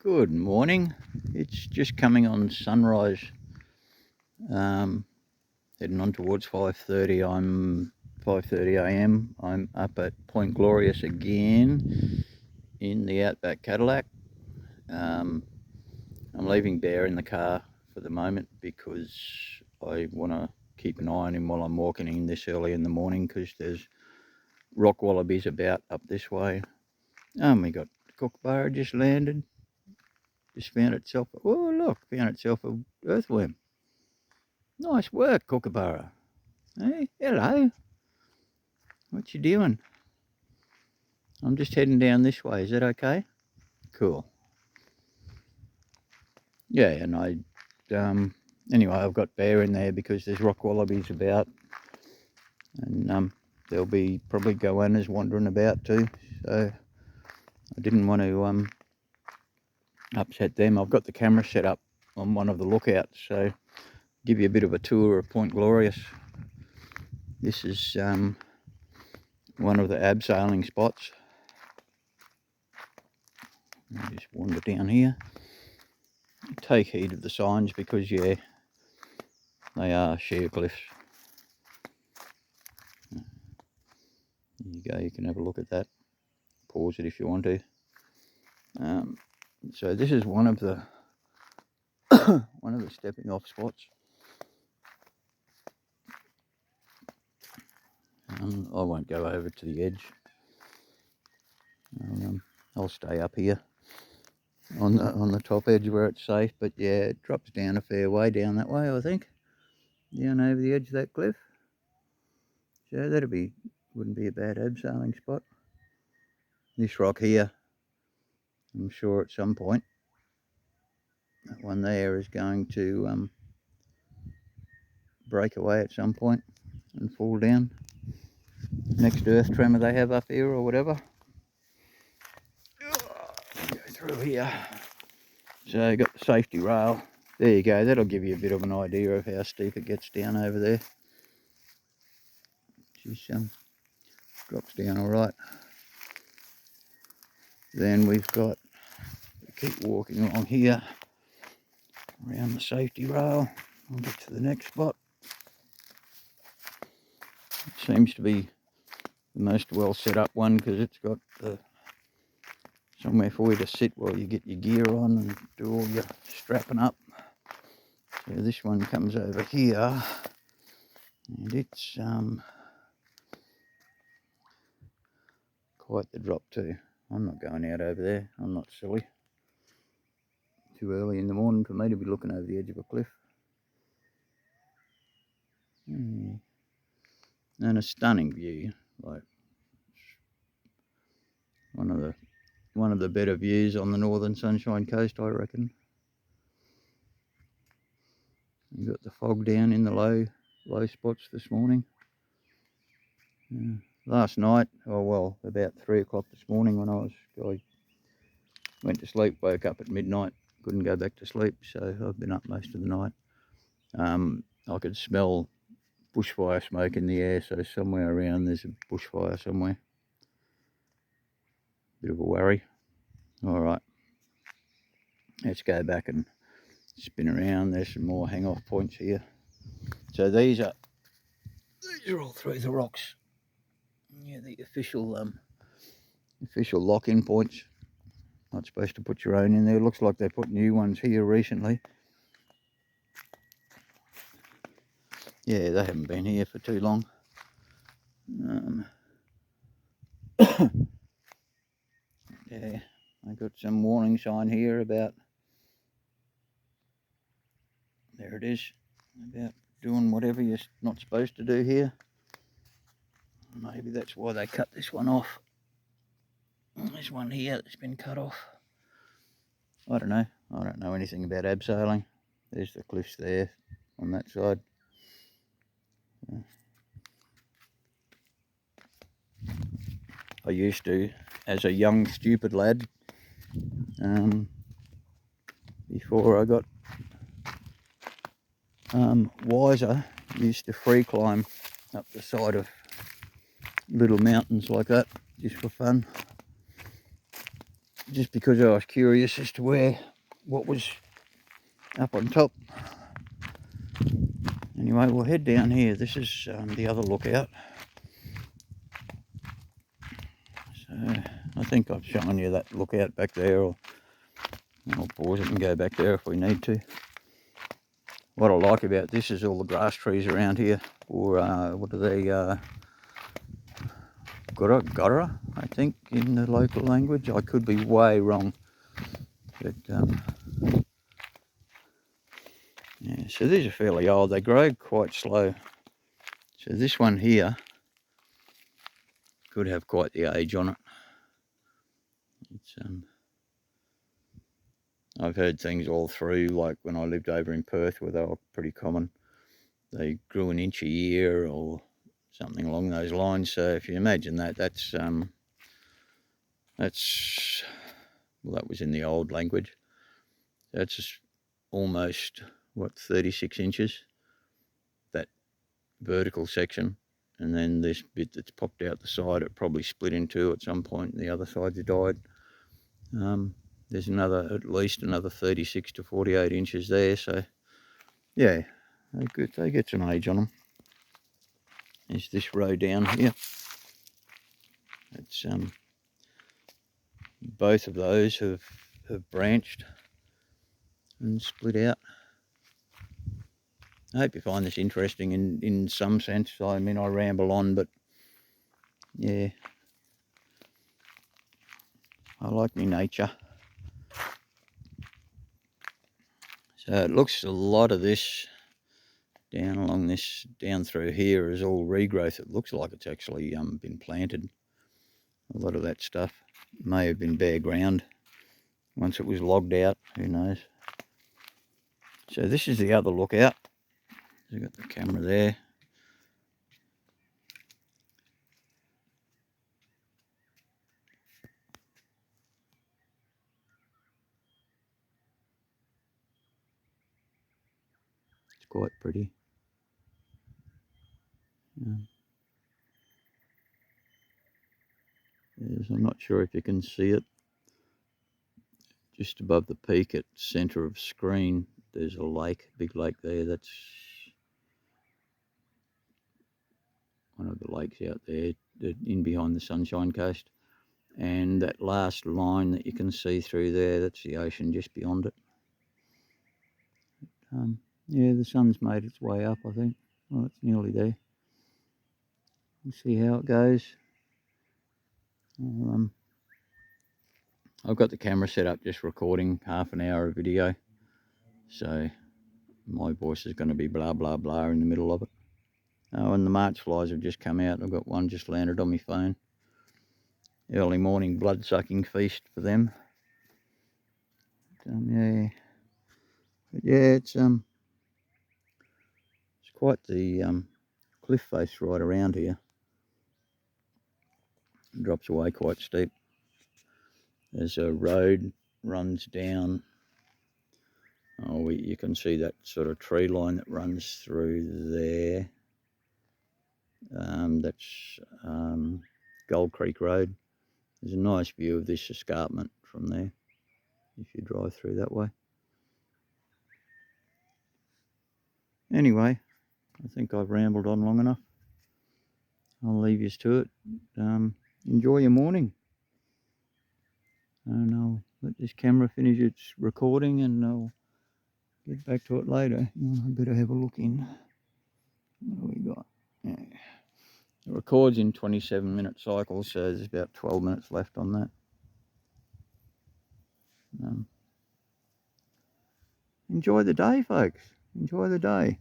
Good morning. It's just coming on sunrise. Heading on towards 5:30. 5:30 a.m. I'm up at Point Glorious again in the Outback Cadillac. I'm leaving Bear in the car for the moment because I want to keep an eye on him while I'm walking in this early in the morning, because there's rock wallabies about up this way. We got kookaburra just landed. Just found itself, oh look, found itself a earthworm. Nice work, kookaburra. Hey, hello. What you doing? I'm just heading down this way. Is that okay? Cool. Yeah, and anyway, I've got Bear in there because there's rock wallabies about, and there'll be probably goannas wandering about too. So I didn't want to upset them. I've got the camera set up on one of the lookouts, so give you a bit of a tour of Point Glorious. This is one of the abseiling spots. I'll just wander down here. Take heed of the signs because, yeah, they are sheer cliffs. There you go, you can have a look at that. Pause it if you want to. So this is one of the stepping off spots. I won't go over to the edge. I'll stay up here on the top edge where it's safe. But yeah, it drops down a fair way down that way, I think, down over the edge of that cliff. So wouldn't be a bad abseiling spot. This rock here, I'm sure at some point, that one there is going to break away at some point and fall down. Next earth tremor they have up here or whatever. Go through here. So got the safety rail. There you go, that'll give you a bit of an idea of how steep it gets down over there. Just drops down all right. Then we keep walking along here, around the safety rail. We'll get to the next spot. It seems to be the most well set up one because it's got somewhere for you to sit while you get your gear on and do all your strapping up. So this one comes over here, and it's quite the drop too. I'm not going out over there, I'm not silly. Too early in the morning for me to be looking over the edge of a cliff. And a stunning view, like one of the better views on the northern Sunshine Coast, I reckon. You got the fog down in the low spots this morning. Last night, about 3 o'clock this morning when I went to sleep, woke up at midnight, couldn't go back to sleep, so I've been up most of the night. I could smell bushfire smoke in the air, so somewhere around there's a bushfire somewhere. Bit of a worry. All right, let's go back and spin around. There's some more hang off points here. So these are all through the rocks. Yeah, the official lock-in points. Not supposed to put your own in there. It looks like they put new ones here recently. Yeah, they haven't been here for too long. Yeah, I got some warning sign here about, there it is, about doing whatever you're not supposed to do here. Maybe that's why they cut this one off. There's one here that's been cut off. I don't know. I don't know anything about abseiling. There's the cliffs there on that side. I used to, as a young stupid lad, before I got wiser, used to free climb up the side of little mountains like that, just for fun. just because I was curious as to what was up on top. Anyway, we'll head down here. This is the other lookout. So I think I've shown you that lookout back there, or I'll pause it and go back there if we need to. What I like about this is all the grass trees around here, or what are they, gurra, I think, in the local language. I could be way wrong, but yeah, so these are fairly old. They grow quite slow. So this one here could have quite the age on it. It's I've heard things all through, like when I lived over in Perth, where they were pretty common. They grew an inch a year or something along those lines. So if you imagine that, that's well, that was in the old language. That's just almost, what, 36 inches, that vertical section. And then this bit that's popped out the side, it probably split in two at some point, and the other side's died. There's at least another 36 to 48 inches there. So yeah, they get some age on them. There's this row down here. It's both of those have branched and split out. I hope you find this interesting in some sense. I mean, I ramble on, but yeah, I like my nature. So it looks a lot of this down through here is all regrowth. It looks like it's actually been planted. A lot of that stuff may have been bare ground once it was logged out, who knows. So this is the other lookout. I've got the camera there. It's quite pretty. I'm not sure if you can see it. Just above the peak at centre of screen, there's a lake, big lake there. That's one of the lakes out there, in behind the Sunshine Coast. And that last line that you can see through there, that's the ocean just beyond it. Yeah, the sun's made its way up, I think. Well, it's nearly there. We'll see how it goes. I've got the camera set up just recording half an hour of video, so my voice is going to be blah blah blah in the middle of it. Oh, and the March flies have just come out. I've got one just landed on my phone. Early morning blood sucking feast for them. Yeah, but yeah, it's quite the cliff face right around here. It drops away quite steep. There's a road runs down. Oh, you can see that sort of tree line that runs through there. That's Gold Creek Road. There's a nice view of this escarpment from there if you drive through that way. Anyway, I think I've rambled on long enough. I'll leave you to it. Enjoy your morning. And I'll let this camera finish its recording and I'll get back to it later. I better have a look in. What do we got? Yeah. It records in 27-minute cycles, so there's about 12 minutes left on that. Enjoy the day, folks. Enjoy the day.